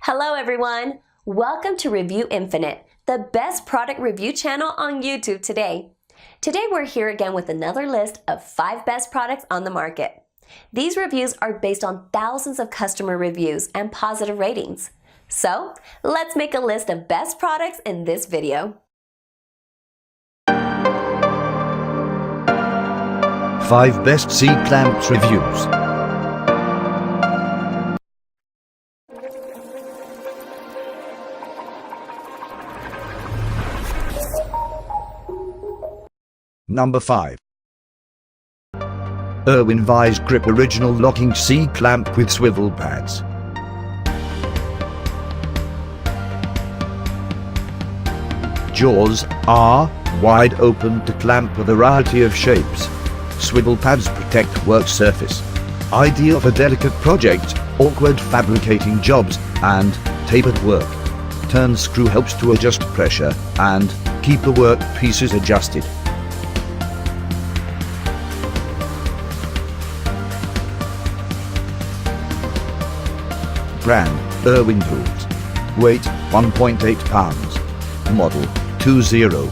Hello everyone! Welcome to Review Infinite, the best product review channel on YouTube today. Today we're here again with another list of 5 best products on the market. These reviews are based on thousands of customer reviews and positive ratings. So, let's make a list of best products in this video. 5 best C-clamps reviews. Number 5. Irwin Vise Grip Original Locking C-clamp with swivel pads. Jaws are wide open to clamp a variety of shapes. Swivel pads protect work surface. Ideal for delicate projects, awkward fabricating jobs, and tapered work. Turn screw helps to adjust pressure and keep the work pieces adjusted. Brand, Irwin Tools. Weight, 1.8 pounds. Model, 20.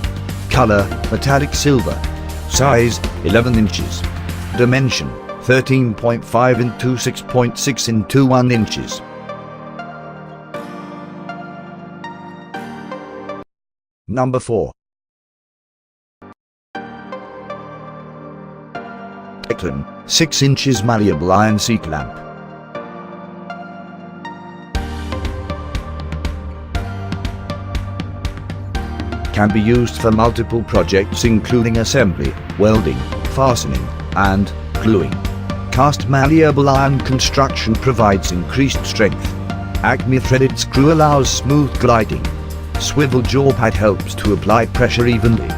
Color, metallic silver. Size, 11 inches. Dimension, 13.5 into 6.6 into 1 inches. Number 4. Oakland, 6 inches malleable iron C-clamp. Can be used for multiple projects including assembly, welding, fastening, and gluing. Cast malleable iron construction provides increased strength. Acme threaded screw allows smooth gliding. Swivel jaw pad helps to apply pressure evenly.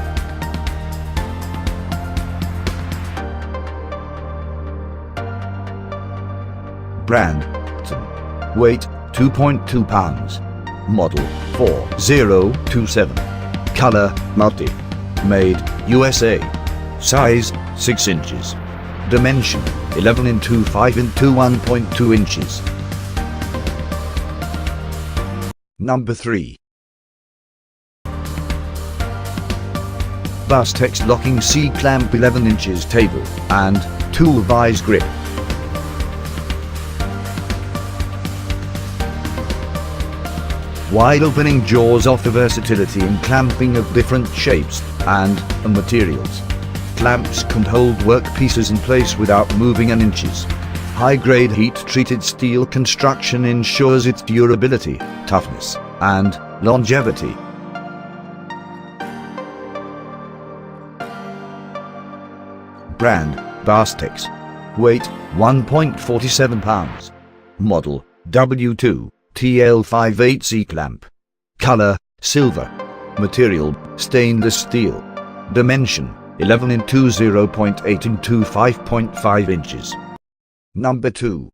Brand, weight, 2.2 pounds. Model, 4027. Color, multi. Made, USA. Size, 6 inches. Dimension, 11 into 5 into 1.2 inches. Number 3. Bostitch locking C-clamp 11 inches table and tool vise grip. Wide opening jaws offer versatility in clamping of different shapes and materials. Clamps can hold workpieces in place without moving an inches. High-grade heat-treated steel construction ensures its durability, toughness, and longevity. Brand, Bostitch. Weight, 1.47 pounds. Model, W2. TL58 C-clamp. Color, silver. Material, stainless steel. Dimension, 11 into 0.8 into 5.5 inches. Number 2.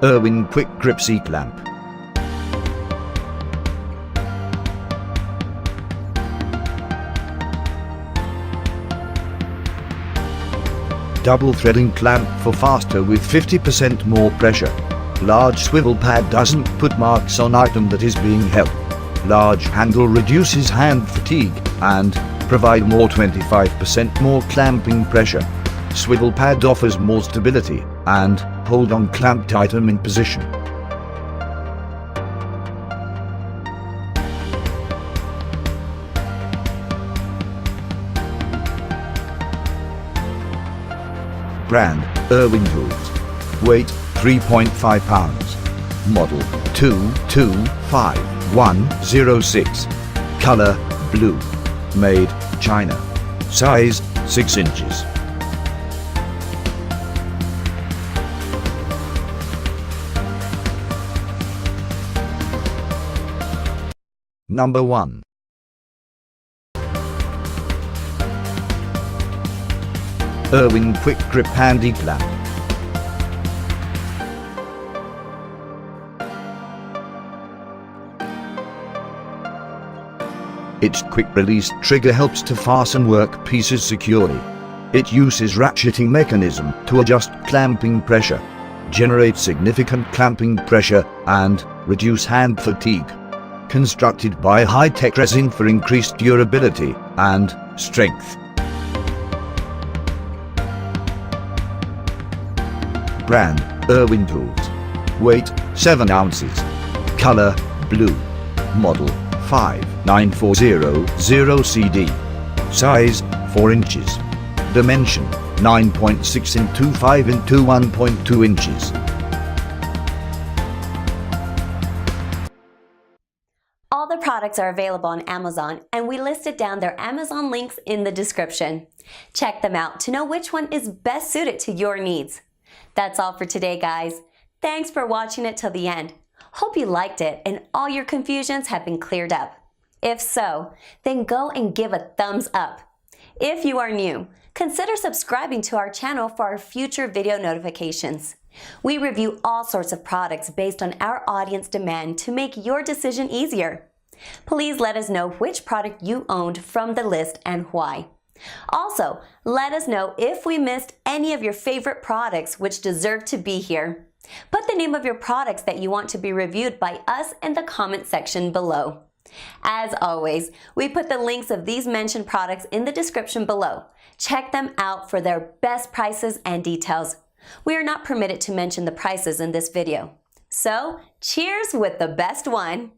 Irwin Quick Grip C-clamp. Double threading clamp for faster with 50% more pressure. Large swivel pad doesn't put marks on item that is being held. Large handle reduces hand fatigue and provide more 25% more clamping pressure. Swivel pad offers more stability and hold on clamped item in position. Brand, Irwin Tools. Weight, 3.5 pounds. Model, 225106. Color, blue. Made, China. Size, 6 inches. Number 1. Irwin Quick Grip Handy Clamp. Its quick release trigger helps to fasten work pieces securely. It uses ratcheting mechanism to adjust clamping pressure, generate significant clamping pressure, and reduce hand fatigue. Constructed by high-tech resin for increased durability and strength. Brand, Irwin Tools. Weight, 7 ounces. Color, blue. Model, 59400CD. Size, 4 inches. Dimension, 9.6 into 5 into 1.2 inches. All the products are available on Amazon, and we listed down their Amazon links in the description. Check them out to know which one is best suited to your needs. That's all for today, guys. Thanks for watching it till the end. Hope you liked it and all your confusions have been cleared up. If so, then go and give a thumbs up. If you are new, consider subscribing to our channel for our future video notifications. We review all sorts of products based on our audience demand to make your decision easier. Please let us know which product you owned from the list and why. Also, let us know if we missed any of your favorite products which deserve to be here. Put the name of your products that you want to be reviewed by us in the comment section below. As always, we put the links of these mentioned products in the description below. Check them out for their best prices and details. We are not permitted to mention the prices in this video. So, cheers with the best one!